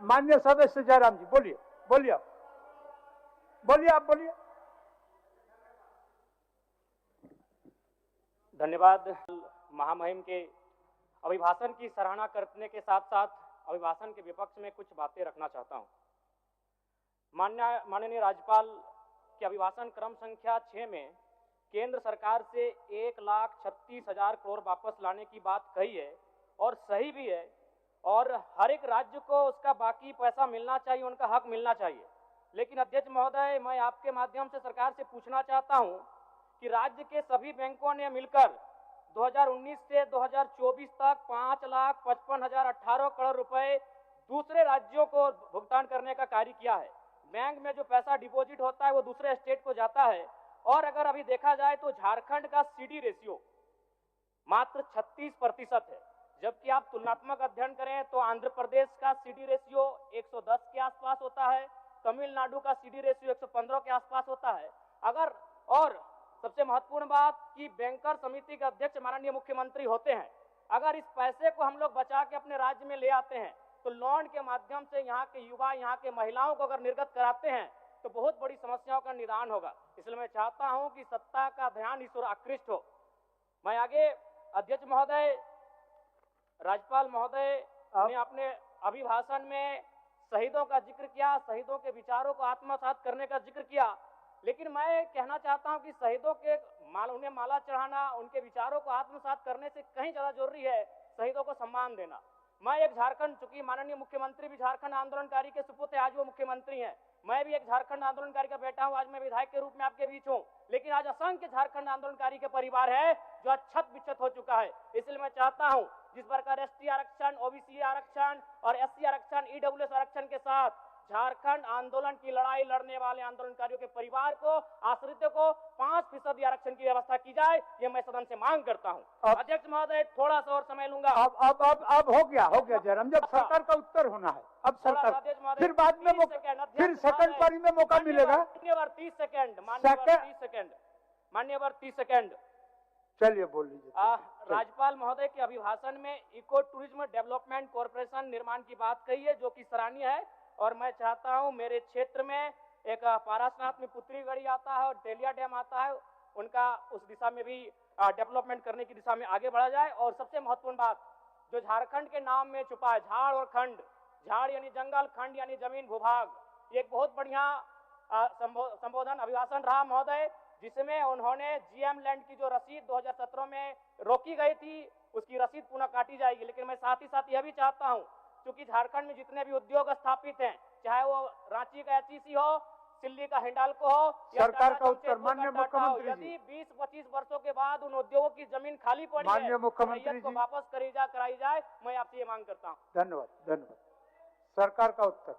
माननीय सदस्य जयराम जी बोलिए, बोलिए आप, बोलिए आप, बोलिए। धन्यवाद। महामहिम के अभिभाषण की सराहना करने के साथ साथ अभिभाषण के विपक्ष में कुछ बातें रखना चाहता हूं। माननीय राज्यपाल के अभिभाषण क्रम संख्या 6 में केंद्र सरकार से 1,36,000 करोड़ वापस लाने की बात कही है और सही भी है, और हर एक राज्य को उसका बाकी पैसा मिलना चाहिए, उनका हक मिलना चाहिए। लेकिन अध्यक्ष महोदय, मैं आपके माध्यम से सरकार से पूछना चाहता हूं कि राज्य के सभी बैंकों ने मिलकर 2019 से 2024 तक 5,55,018 करोड़ रुपए दूसरे राज्यों को भुगतान करने का कार्य किया है। बैंक में जो पैसा डिपॉजिट होता है वो दूसरे स्टेट को जाता है, और अगर अभी देखा जाए तो झारखंड का सीडी रेशियो मात्र 36% है, जबकि आप तुलनात्मक अध्ययन करें तो आंध्र प्रदेश का सीडी रेशियो 110 के आसपास होता है, तमिलनाडु का सीडी रेशियो 115 के आसपास होता है। अगर और सबसे महत्वपूर्ण बात कि बैंकर समिति के अध्यक्ष माननीय मुख्यमंत्री होते हैं, अगर इस पैसे को हम लोग बचा के अपने राज्य में ले आते हैं तो लोन के माध्यम से यहाँ के युवा, यहाँ के महिलाओं को अगर निर्गत कराते हैं तो बहुत बड़ी समस्याओं का निदान होगा। इसलिए मैं चाहता हूं कि सत्ता का ध्यान इस ओर आकृष्ट हो। मैं आगे अध्यक्ष महोदय, राज्यपाल महोदय ने अपने अभिभाषण में शहीदों का जिक्र किया, शहीदों के विचारों को आत्मसात करने का जिक्र किया, लेकिन मैं कहना चाहता हूं कि शहीदों के उन्हें माला चढ़ाना, उनके विचारों को आत्मसात करने से कहीं ज्यादा जरूरी है शहीदों को सम्मान देना। मैं एक झारखंड, चूंकि माननीय मुख्यमंत्री भी झारखंड आंदोलनकारी के सुपुत्र, आज वो मुख्यमंत्री हैं, मैं भी एक झारखंड आंदोलनकारी का बेटा हूं, आज मैं विधायक के रूप में आपके बीच हूं, लेकिन आज असंख्य झारखंड आंदोलनकारी के परिवार है जो आज छत बिछत हो चुका है। इसलिए मैं चाहता हूं जिस प्रकार एसटी आरक्षण, ओबीसी आरक्षण और एससी आरक्षण, ईडब्ल्यूएस आरक्षण के साथ झारखंड आंदोलन की लड़ाई लड़ने वाले आंदोलनकारियों के परिवार को, आश्रितों को 5% आरक्षण की व्यवस्था की जाए, ये मैं सदन से मांग करता हूं। अध्यक्ष महोदय, थोड़ा सा और समय लूंगा। अब हो गया जयराम, जब सरकार का उत्तर होना है, अब सरकार, फिर बाद में फिर सेकंड पारी में मौका मिलेगा। मान्यवर 30 सेकंड, मान्यवर 30 सेकंड। चलिए बोल लीजिए। राज्यपाल महोदय के अभिभाषण में इको टूरिज्म डेवलपमेंट कॉर्पोरेशन निर्माण की बात कही है, जो कि सराहनीय है, और मैं चाहता हूं मेरे क्षेत्र में एक पारासनाथ में पुत्री गढ़ी आता है और तेलिया डैम आता है, उनका उस दिशा में भी डेवलपमेंट करने की दिशा में आगे बढ़ा जाए। और सबसे महत्वपूर्ण बात जो झारखंड के नाम में छुपा है, झाड़ और खंड, झाड़ यानी जंगल, खंड यानी जमीन भूभाग, ये एक बहुत बढ़िया संबोधन अभिभाषण रहा महोदय, जिसमें उन्होंने जीएम लैंड की जो रसीद 2017 में रोकी गई थी उसकी रसीद पुनः काटी जाएगी। लेकिन मैं साथ ही साथ यह भी चाहता हूं, क्योंकि झारखंड में जितने भी उद्योग स्थापित हैं, चाहे वो रांची का एचईसी हो, सिल्ली का हिंडाल्को हो, सरकार का उत्तर माननीय मुख्यमंत्री जी, यदि 20-25 वर्षों के बाद उन उद्योगों की जमीन खाली पड़ी है, माननीय मुख्यमंत्री को वापस कराई जाए, मैं आपसे ये मांग करता हूँ। धन्यवाद। सरकार का उत्तर।